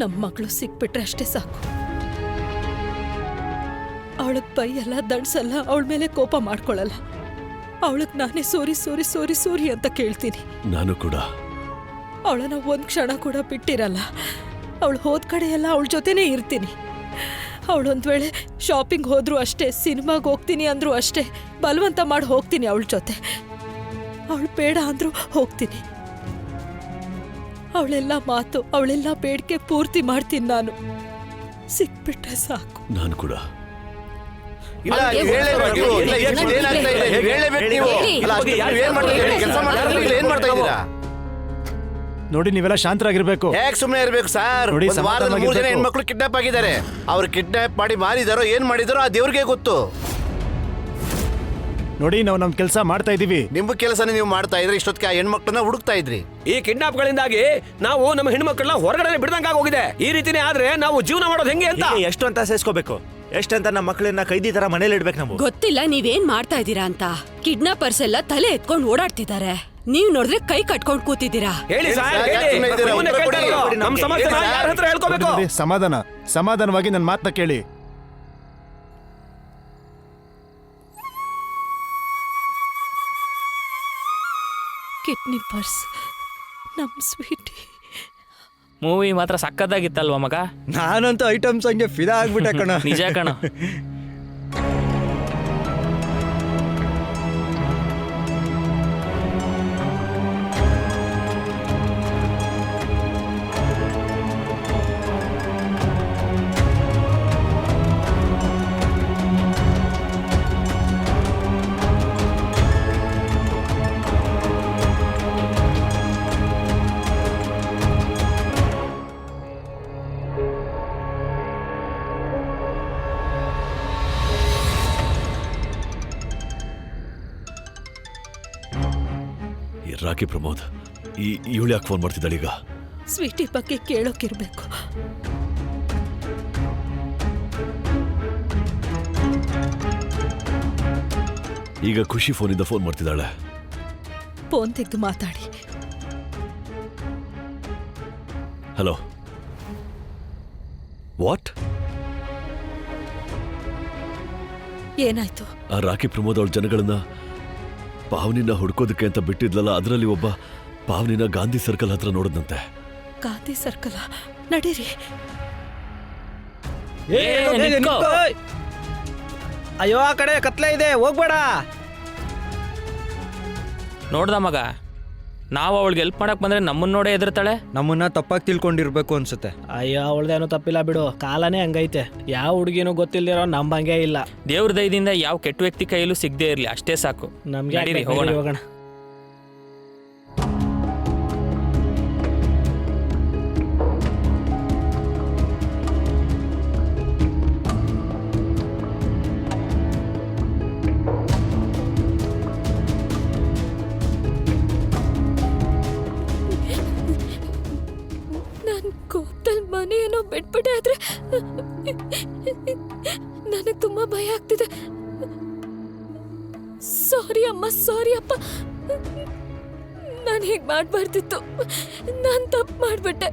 ನಮ್ಮ ಮಗಳು ಸಿಕ್ಬಿಟ್ರೆ ಅಷ್ಟೇ ಸಾಕು. ಅವಳಗ್ ಬೈಯಲ್ಲ, ದಂಡ್ಸಲ್ಲ, ಅವಳ ಮೇಲೆ ಕೋಪ ಮಾಡ್ಕೊಳ್ಳಲ್ಲ. ಅವಳಗ್ ನಾನೇ ಸೋರಿ ಸೋರಿ ಸೋರಿ ಸೋರಿ ಅಂತ ಕೇಳ್ತೀನಿ. ನಾನು ಕೂಡ ಅವಳನ್ನ ಒಂದ್ ಕ್ಷಣ ಕೂಡ ಬಿಟ್ಟಿರಲ್ಲ. ಅವಳು ಹೋದ ಕಡೆ ಎಲ್ಲ ಅವಳ ಜೊತೆನೇ ಇರ್ತೀನಿ. ಅವಳೊಂದ್ ವೇಳೆ ಶಾಪಿಂಗ್ ಹೋದ್ರು ಅಷ್ಟೇ, ಸಿನಿಮಾಗೆ ಹೋಗ್ತೀನಿ ಅಂದ್ರು ಅಷ್ಟೇ, ಬಲವಂತ ಮಾಡಿ ಹೋಗ್ತೀನಿ ಅವಳ ಜೊತೆ. ಅವಳು ಬೇಡ ಅಂದ್ರು ಹೋಗ್ತೀನಿ. ಅವಳೆಲ್ಲ ಮಾತು, ಅವಳೆಲ್ಲ ಬೇಡಿಕೆ ಪೂರ್ತಿ ಮಾಡ್ತೀನಿ ನಾನು. ಸಿಕ್ಬಿಟ್ರೆ ಸಾಕು. ನಾನು ಕೂಡ ನೋಡಿ, ನೀವೆಲ್ಲ ಶಾಂತರಾಗಿರ್ಬೇಕು. ಹೇಗೆ ಸುಮ್ಮನೆ ಇರಬೇಕು ಸರ್? ಒಂದು ವಾರದಲ್ಲಿ 3 ಜನ ಹೆಣ್ಮಕ್ಳು ಕಿಡ್ನಾಪ್ ಆಗಿದ್ದಾರೆ. ಅವ್ರು ಕಿಡ್ನಾಪ್ ಮಾಡಿ ಮಾರಿದಾರೋ ಏನ್ ಮಾಡಿದಾರೋ ಆ ದೇವ್ರಿಗೆ ಗೊತ್ತು. ನೋಡಿ, ನಾವು ನಮ್ ಕೆಲಸ ಮಾಡ್ತಾ ಇದೀವಿ. ನಿಮ್ಮ ಕೆಲಸನ ನೀವು ಮಾಡ್ತಾ ಇದ್ರಿ, ಇಷ್ಟೊತ್ತಿಗೆ ಆ ಹೆಣ್ಮಕ್ಳನ್ನ ಹುಡುಕ್ತಾ ಇದ್ರಿ. ಈ ಕಿಡ್ನಾಪ್ ಗಳಿಂದಾಗಿ ನಾವು ನಮ್ಮ ಹೆಣ್ಮಕ್ಳನ್ನ ಹೊರಗಡೆ ಬಿಡ್ದಂಗ ಹೋಗಿದೆ. ಈ ರೀತಿನೇ ಆದ್ರೆ ನಾವು ಜೀವನ ಮಾಡೋದು ಹೆಂಗೆ ಅಂತ ಎಷ್ಟು ಅಂತ ಸೇಸ್ಕೋಬೇಕು, ಎಷ್ಟಂತ ನಮ್ಮ ಮಕ್ಕಳನ್ನ ಕೈದಿ ತರ ಮನೇಲಿ ಇಡ್ಬೇಕು ನಾವು. ಗೊತ್ತಿಲ್ಲ ನೀವೇನ್ ಮಾಡ್ತಾ ಇದ್ದೀರಾ ಅಂತ. ಕಿಡ್ನಾಪರ್ಸ್ ಎಲ್ಲ ತಲೆ ಎತ್ಕೊಂಡು ಓಡಾಡ್ತಿದ್ದಾರೆ. ನೀವ್ ನೋಡಿದ್ರೆ ಕೈ ಕಟ್ಕೊಂಡ್ ಕೂತಿದ್ದೀರಾ. ಹೇಳಿ ನಮ್ಮ ಸಮಸ್ಯೆ ಯಾರ ಹತ್ರ ಹೇಳ್ಕೋಬೇಕು? ಸಮಾಧಾನವಾಗಿ ನನ್ನ ಮಾತನ್ನ ಕೇಳಿ. ಕಿಡ್ನಿ ಪರ್ಸ್, ನಮ್ ಸ್ವೀಟಿ. ಮೂವಿ ಮಾತ್ರ ಸಕ್ಕತ್ತಾಗಿತ್ತಲ್ವ ಮಗ? ನಾನಂತೂ ಐಟಮ್ಸ್ ಹಂಗೆ ಫಿದಾ ಆಗ್ಬಿಟ್ಟೆ ಕಣ. ನಿಜ ಕಣ. ರಾಕಿ ಪ್ರಮೋದ್, ಇವಳು ಯಾಕೆ ಫೋನ್ ಮಾಡ್ತಿದ್ದಾಳೆ ಈಗ? ಸ್ವೀಟಿ ಬಗ್ಗೆ ಕೇಳೋಕಿರ್ಬೇಕು. ಈಗ ಖುಷಿ ಫೋನಿಂದ ಫೋನ್ ಮಾಡ್ತಿದ್ದಾಳೆ. ಫೋನ್ ತೆಗೆದು ಮಾತಾಡಿ. Hello, what? ಏನಾಯ್ತು? ಆ ರಾಕಿ ಪ್ರಮೋದ್ ಅವಳ ಜನಗಳನ್ನ ಪಾವನಿನ ಹುಡ್ಕೋದಕ್ಕೆ ಅಂತ ಬಿಟ್ಟಿದ್ಲಲ್ಲ, ಅದರಲ್ಲಿ ಒಬ್ಬ ಪಾವನಿನ ಗಾಂಧಿ ಸರ್ಕಲ್ ಹತ್ರ ನೋಡಿದ್ನಂತೆ. ಗಾಂಧಿ ಸರ್ಕಲ್? ನಡೀರಿ. ಅಯ್ಯೋ, ಆ ಕಡೆ ಕತ್ಲೆ ಇದೆ, ಹೋಗ್ಬೇಡ. ನೋಡ್ದ ಮಗ, ನಾವು ಅವಳಿಗೆ ಹೆಲ್ಪ್ ಮಾಡಕ್ ಬಂದ್ರೆ ನಮ್ಮನ್ನ ನೋಡೇ ಎದುರ್ತಾಳೆ. ನಮ್ಮನ್ನ ತಪ್ಪಾಗಿ ತಿಳ್ಕೊಂಡಿರ್ಬೇಕು ಅನ್ಸುತ್ತೆ. ಅಯ್ಯೋ, ಅವಳ್ದೇನೋ ತಪ್ಪಿಲ್ಲ ಬಿಡು, ಕಾಲನೇ ಹಂಗೈತೆ. ಯಾವ ಹುಡುಗಿನೂ ಗೊತ್ತಿಲ್ದಿರೋ ನಂಬಂಗೆ ಇಲ್ಲ. ದೇವ್ರ ದಯದಿಂದ ಯಾವ ಕೆಟ್ಟ ವ್ಯಕ್ತಿ ಕೈಯಲ್ಲೂ ಸಿಗದೆ ಇರ್ಲಿ, ಅಷ್ಟೇ ಸಾಕು. ನಮ್ಗೆ ಹೋಗೋಣ. ಮನೆ ಏನೋ ಬಿಟ್ಬಿಟ್ಟೆ, ಆದ್ರೆ ನನಗೆ ತುಂಬಾ ಭಯ ಆಗ್ತಿದೆ. ಸಾರಿ ಅಮ್ಮ, ಸಾರಿ ಅಪ್ಪ. ನಾನು ಹೀಗೆ ಮಾಡಬಾರ್ದಿತ್ತು. ನಾನು ತಪ್ಪು ಮಾಡಿಬಿಟ್ಟೆ.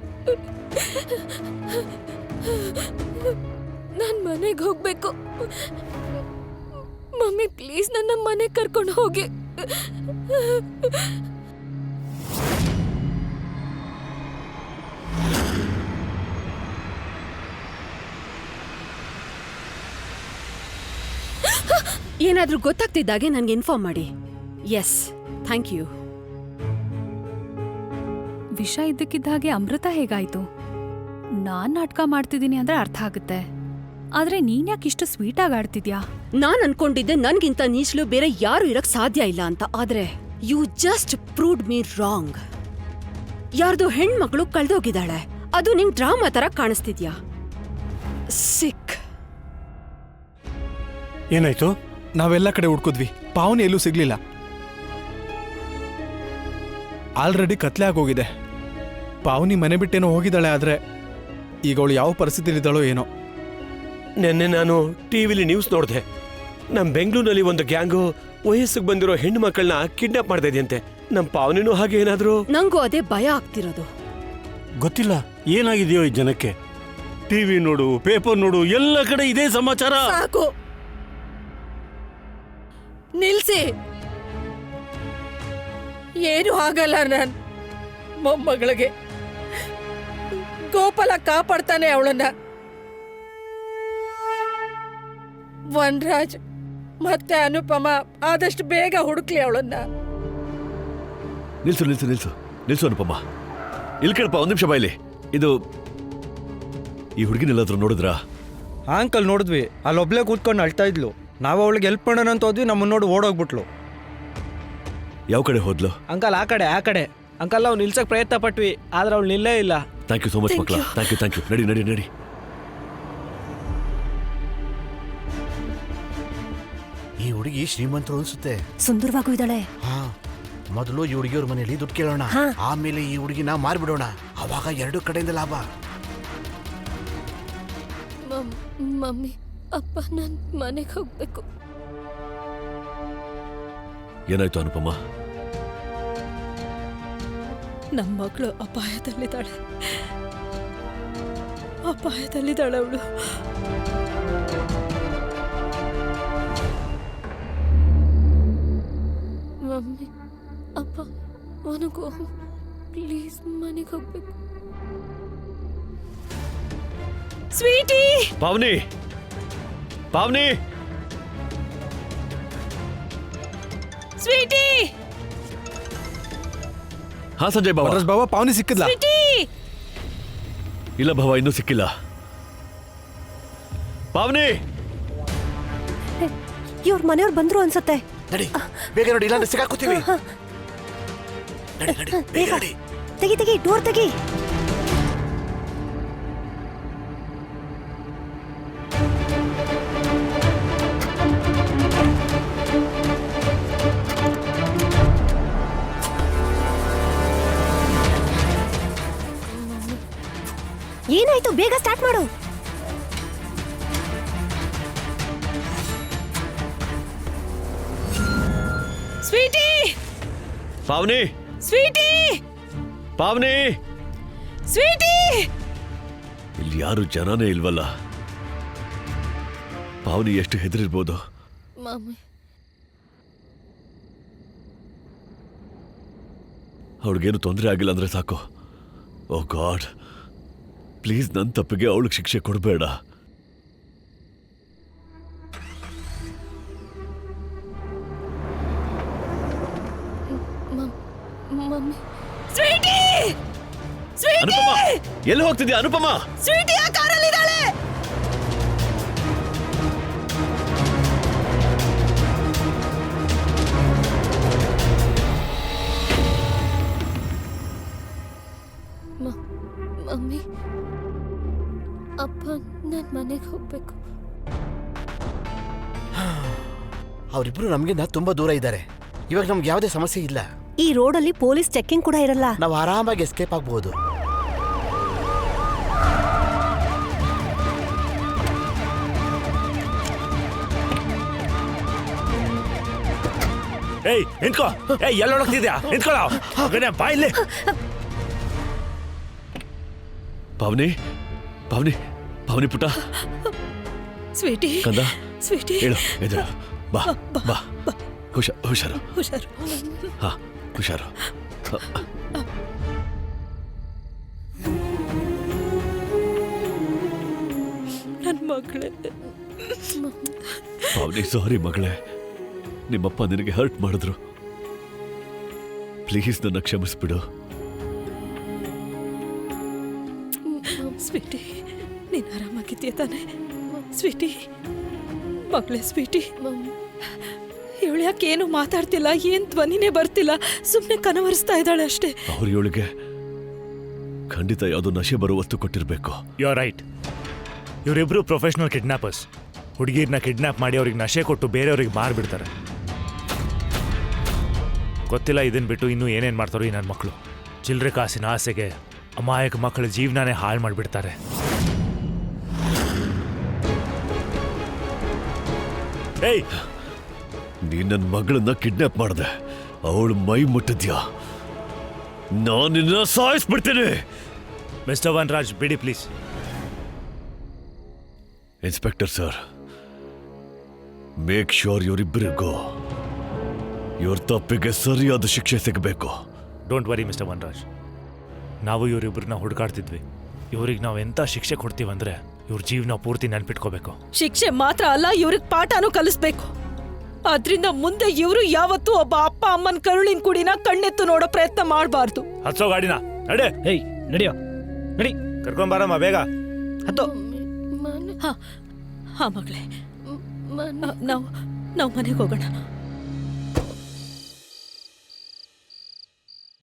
ನಾನು ಮನೆಗೆ ಹೋಗ್ಬೇಕು. ಮಮ್ಮಿ ಪ್ಲೀಸ್ ನನ್ನ ಮನೆಗೆ ಕರ್ಕೊಂಡು ಹೋಗಿ. ಏನಾದ್ರೂ ಗೊತ್ತಾಗ್ತಿದ್ದಾಗೆ ನನ್ಗೆ ಇನ್ಫಾರ್ಮ್ ಮಾಡಿ. Yes, thank you. ವಿಷ ಇದ್ದಕ್ಕಿದ್ದ ಹಾಗೆ ಅಮೃತ ಹೇಗಾಯ್ತು? ನಾನ್ ನಾಟಕ ಮಾಡ್ತಿದ್ದೀನಿ ಅಂದ್ರೆ ಅರ್ಥ ಆಗುತ್ತೆ, ಆದ್ರೆ ನೀನ್ ಯಾಕೆ ಇಷ್ಟು ಸ್ವೀಟ್ ಆಗಿ ಆಡ್ತಿದ್ಯಾ? ನಾನ್ ಅನ್ಕೊಂಡಿದ್ದೆ ನನ್ಗಿಂತ ನೀಚ್ಲು ಬೇರೆ ಯಾರು ಇರಕ್ ಸಾಧ್ಯ ಇಲ್ಲ ಅಂತ, ಆದ್ರೆ you just proved me wrong. ಯಾರ್ದು ಹೆಣ್ಮಕ್ಳು ಕಳ್ದೋಗಿದ್ದಾಳೆ, ಅದು ನಿಂಗ್ ಡ್ರಾಮಾ ತರ ಕಾಣಿಸ್ತಿದ್ಯಾ? ಸಿಕ್. ಏನಾಯ್ತು? ನಾವೆಲ್ಲ ಕಡೆ ಹುಡ್ಕಿದ್ವಿ, ಪಾವನಿ ಎಲ್ಲೂ ಸಿಗ್ಲಿಲ್ಲ. ಆಲ್ರೆಡಿ ಕತ್ಲೆ ಆಗೋಗಿದೆ. ಪಾವನಿ ಮನೆ ಬಿಟ್ಟೇನೋ ಹೋಗಿದ್ದಾಳೆ, ಆದ್ರೆ ಈಗ ಅವಳು ಯಾವ ಪರಿಸ್ಥಿತಿಲಿದ್ದಾಳೋ ಏನೋ. ನಿನ್ನೆ ನಾನು ಟಿವಿಲಿ ನ್ಯೂಸ್ ನೋಡಿದೆ. ನಮ್ಮ ಬೆಂಗಳೂರಿನಲ್ಲಿ ಒಂದು ಗ್ಯಾಂಗು ವಯಸ್ಸಿಗೆ ಬಂದಿರೋ ಹೆಣ್ಣು ಮಕ್ಕಳನ್ನ ಕಿಡ್ನಾಪ್ ಮಾಡ್ತಾ ಇದೆಯಂತೆ. ನಮ್ಮ ಪಾವನಿನೂ ಹಾಗೆ ಏನಾದ್ರು? ನಂಗೂ ಅದೇ ಭಯ ಆಗ್ತಿರೋದು. ಗೊತ್ತಿಲ್ಲ ಏನಾಗಿದೆಯೋ ಈ ಜನಕ್ಕೆ. ಟಿವಿ ನೋಡು, ಪೇಪರ್ ನೋಡು, ಎಲ್ಲ ಕಡೆ ಇದೇ ಸಮಾಚಾರ. ಸಾಕು, ನಿಲ್ಸಿ. ಏನು ಆಗಲ್ಲ. ನನ್ ಮೊಮ್ಮಗಳಿಗೆ ಗೋಪಾಲ ಕಾಪಾಡ್ತಾನೆ ಅವಳನ್ನ. ವನರಾಜ್ ಮತ್ತೆ ಅನುಪಮ ಆದಷ್ಟು ಬೇಗ ಹುಡುಕ್ಲಿ ಅವಳನ್ನ. ನಿಲ್ಸು ನಿಲ್ಸು ನಿಲ್ಸು ನಿಲ್ಸು ಅನುಪಮ್ಮ, ಇಲ್ಲಿ ಕೇಳಪ್ಪ, ಒಂದ್ ನಿಮಿಷ ಬಾಯ್ಲಿ. ಇದು ಈ ಹುಡುಗಿನೆಲ್ಲಾದ್ರೂ ನೋಡಿದ್ರಾ? ಅಂಕಲ್ ನೋಡಿದ್ವಿ, ಅಲ್ಲೊಬ್ಳೆ ಕೂತ್ಕೊಂಡು ಅಳ್ತಾ ಇದ್ಲು. ನಾವು ಅವಳಿಗೆ ಹೆಲ್ಪ್ ಮಾಡೋಣ ಅಂತ ಹೋದ್ವಿ, ನಮ್ಮನ್ನ ನೋಡಿ ಓಡೋಗ್ಬಿಟ್ಲು. ಯಾವ ಕಡೆ ಹೋದ್ಲು? ಅಂಕಲ್ ಆ ಕಡೆ. ಅಂಕಲ್ ನಾವು ನಿಲ್ಸಕ್ ಪ್ರಯತ್ನ ಪಟ್ವಿ, ಆದ್ರೆ ಅವಳು ನಿಲ್ಲೇ ಇಲ್ಲ. ಥ್ಯಾಂಕ್ ಯು ಸೋ ಮಚ್ ಮಕ್ಕಳ, ಥ್ಯಾಂಕ್ ಯು. ನಡಿ ನಡಿ ನಡಿ. ಈ ಹುಡುಗಿ ಶ್ರೀಮಂತರು ಅನ್ಸುತ್ತೆ. ಸುಂದರವಾಗೂ ಇದ್ದಾಳೆ. ಹಾ, ಮೊದಲು ಈ ಹುಡುಗಿಯವ್ರ ಮನೆಯಲ್ಲಿ ದುಡ್ಡು ಕೇಳೋಣ, ಆಮೇಲೆ ಈ ಹುಡುಗಿನ ಮಾರ್ಬಿಡೋಣ. ಅವಾಗ ಎರಡು ಕಡೆಯಿಂದ ಲಾಭ. ಮಮ್ಮಿ, ಅಪ್ಪ, ನಾನು ಮನೆಗೆ ಹೋಗ್ಬೇಕು. ಏನಾಯ್ತು ಅನುಪಮ್ಮ? ನಮ್ಮ ಮಗಳು ಅಪಾಯದಲ್ಲಿದ್ದಾಳೆ ಅವಳು. ಮಮ್ಮಿ, ಅಪ್ಪ, ನನಗೂ ಪ್ಲೀಸ್ ಮನೆಗೆ ಹೋಗ್ಬೇಕು. ಸ್ವೀಟಿ, ಪಾವನಿ, ಸ್ವೀಟಿ. ಹಾ ಸಂಜಯ್ ಬಾಬಾ. ಬಾಬಾ, ಪಾವನಿ ಸಿಕ್ಕಿದ್ಲಾ? ಇಲ್ಲ ಭಾವ, ಇನ್ನೂ ಸಿಕ್ಕಿಲ್ಲ. ಪಾವನಿ, ಇವ್ರ ಮನೆಯವ್ರು ಬಂದ್ರು ಅನ್ಸತ್ತೆ. ನಡಿ ಬೇಗ ನೋಡಿ, ಇಲ್ಲಾಂದ್ರೆ ಸಿಕ್ಕಾಕೋತೀವಿ. ನಡಿ ನಡಿ ಬೇಗ ನಡಿ. ತೆಗಿ ಡೋರ್ ತೆಗಿ. ಏನಾಯ್ತು? ಬೇಗ ಸ್ಟಾರ್ಟ್ ಮಾಡು. ಸ್ವೀಟಿ, ಪಾವನಿ, ಸ್ವೀಟಿ, ಪಾವನಿ. ಸ್ವೀಟಿ. ಇಲ್ಲಿ ಯಾರು ಜನನೇ ಇಲ್ವಲ್ಲ. ಪಾವನಿ ಎಷ್ಟು ಹೆದರಿರ್ಬೋದು. ಮಮ್ಮಿ, ಅವಳಿಗೇನು ತೊಂದರೆ ಆಗಿಲ್ಲ ಅಂದ್ರೆ ಸಾಕು. ಓ ಗಾಡ್, ಪ್ಲೀಸ್ ನನ್ನ ತಪ್ಪಿಗೆ ಅವಳಿಗೆ ಶಿಕ್ಷೆ ಕೊಡಬೇಡ. ಮಮ್ಮಿ. Sweety, Sweety. ಅನುಪಮ, ಎಲ್ಲಿ ಹೋಗ್ತಿದ್ಯಾ ಅನುಪಮ? ಸ್ವೀಟಿ ಆ ಕಾರಲ್ಲಿದ್ದಾಳೆ. ಮಮ್ಮಿ, ಅಪ್ಪ, ನಾನು ಮನೆಗೆ ಹೋಗ್ಬೇಕು. ಅವರಿಬ್ರು ನಮ್ಗಿಂತ ತುಂಬಾ ದೂರ ಇದ್ದಾರೆ. ಇವಾಗ ನಮ್ಗೆ ಯಾವುದೇ ಸಮಸ್ಯೆ ಇಲ್ಲ. ಈ ರೋಡಲ್ಲಿ ಪೊಲೀಸ್ ಚೆಕಿಂಗ್ ಕೂಡ ಇರಲ್ಲ. ನಾವು ಆರಾಮಾಗಿ ಎಸ್ಕೇಪ್ ಆಗ್ಬಹುದು. ಏಯ್ ನಿಂತ್ಕೋ. ಏಯ್ ಎಲ್ಲ ಹೋಗ್ತಿದ್ಯಾ? ನಿಂತ್ಕೊಳ್ಳೋ ಬಾಯಿಲೆ. ಪಾವನಿ, ಪುಟ್ಟ. ಸ್ವೀಟಿ, ಕಂದ, ಸ್ವೀಟಿ. ಹೇಳು, ಎದುರು ಬಾ ಬಾ. ಹುಷಾರು. ಹಾ, ಹುಷಾರು. ನನ್ನ ಮಗಳೇ. ಪಾವನಿ, ಸಾರಿ ಮಗಳೇ. ನಿಮ್ಮಪ್ಪ ನಿನಗೆ ಹರ್ಟ್ ಮಾಡಿದ್ರು. ಪ್ಲೀಸ್ ನನ್ನ ಕ್ಷಮಿಸ್ಬಿಡು. ಸ್ವೀಟಿ, ನೀನು ಆರಾಮಾಗಿದ್ದೀಯ ತಾನೆ? ಸ್ವೀಟಿ, ಮಗಳೇ. ಸ್ವೀಟಿ, ಇವಳು ಯಾಕೆ ಏನು ಮಾತಾಡ್ತಿಲ್ಲ? ಏನ್ ಧ್ವನಿನೇ ಬರ್ತಿಲ್ಲ, ಸುಮ್ಮನೆ ಕನವರಿಸ್ತಾ ಇದ್ದಾಳೆ ಅಷ್ಟೇ. ಅವ್ರು ಇವಳಿಗೆ ಖಂಡಿತ ಯಾವುದೋ ನಶೆ ಬರೋ ವಸ್ತು ಕೊಟ್ಟಿರ್ಬೇಕು. You are right. ಇವರಿಬ್ರು ಪ್ರೊಫೆಷನಲ್ ಕಿಡ್ನಾಪರ್ಸ್. ಹುಡುಗಿರ್ನ ಕಿಡ್ನಾಪ್ ಮಾಡಿ ಅವ್ರಿಗೆ ನಶೆ ಕೊಟ್ಟು ಬೇರೆಯವ್ರಿಗೆ ಮಾರ್ಬಿಡ್ತಾರೆ. ಗೊತ್ತಿಲ್ಲ ಇದನ್ ಬಿಟ್ಟು ಇನ್ನೂ ಏನೇನು ಮಾಡ್ತಾರೋ ಈ ನನ್ನ ಮಕ್ಕಳು. ಚಿಲ್ಲರೆ ಕಾಸಿನ ಆಸೆಗೆ ಅಮಾಯಕ ಮಕ್ಕಳ ಜೀವನನೇ ಹಾಳು ಮಾಡಿಬಿಡ್ತಾರೆ. ಏಯ್, ನೀನ್ ನನ್ನ ಮಗಳನ್ನ ಕಿಡ್ನಾಪ್ ಮಾಡಿದೆ, ಅವಳು ಮೈ ಮುಟ್ಟಿದ್ಯಾ? ನಾನು ನಿನ್ನ ಸಾಯಿಸ್ಬಿಡ್ತೇನೆ. ಮಿಸ್ಟರ್ ವನರಾಜ್ ಬಿಡಿ please. Inspector sir, make sure ಇವರಿಬ್ಬರಿಗೂ ಇವ್ರ ತಪ್ಪಿಗೆ ಸರಿಯಾದ ಶಿಕ್ಷೆ ಸಿಗಬೇಕು. ಡೋಂಟ್ ವರಿ ಮಿಸ್ಟರ್ ವನರಾಜ್, ನಾವು ಇವರಿಬ್ಬರನ್ನ ಹುಡುಕಾಡ್ತಿದ್ವಿ. ಇವ್ರಿಗೆ ನಾವು ಎಂಥ ಶಿಕ್ಷೆ ಕೊಡ್ತೀವಂದ್ರೆ ಇವ್ರ ಜೀವನ ಪೂರ್ತಿ ನೆನ್ಪಿಟ್ಕೋಬೇಕು. ಶಿಕ್ಷೆ ಮಾತ್ರ ಅಲ್ಲ, ಇವ್ರಿಗೆ ಪಾಠನೂ ಕಲಿಸ್ಬೇಕು. ಅದ್ರಿಂದ ಮುಂದೆ ಇವರು ಯಾವತ್ತೂ ಒಬ್ಬ ಅಪ್ಪ ಅಮ್ಮನ ಕರುಳಿನ ಕುಡಿನ ಕಣ್ಣೆತ್ತು ನೋಡೋ ಪ್ರಯತ್ನ ಮಾಡಬಾರ್ದು. ಹತ್ಸೋ ಗಾಡಿನ, ನಡೆ. ಹೇಯ್ ನಡಿಯೋ, ನಡಿ. ಕರ್ಕೊಂಬಾರಮ್ಮ ಬೇಗ. ಹತ್ತೋ. ಹಾ ಮಗಳೇ, ನಾವು ಮನೆಗೆ ಹೋಗೋಣ.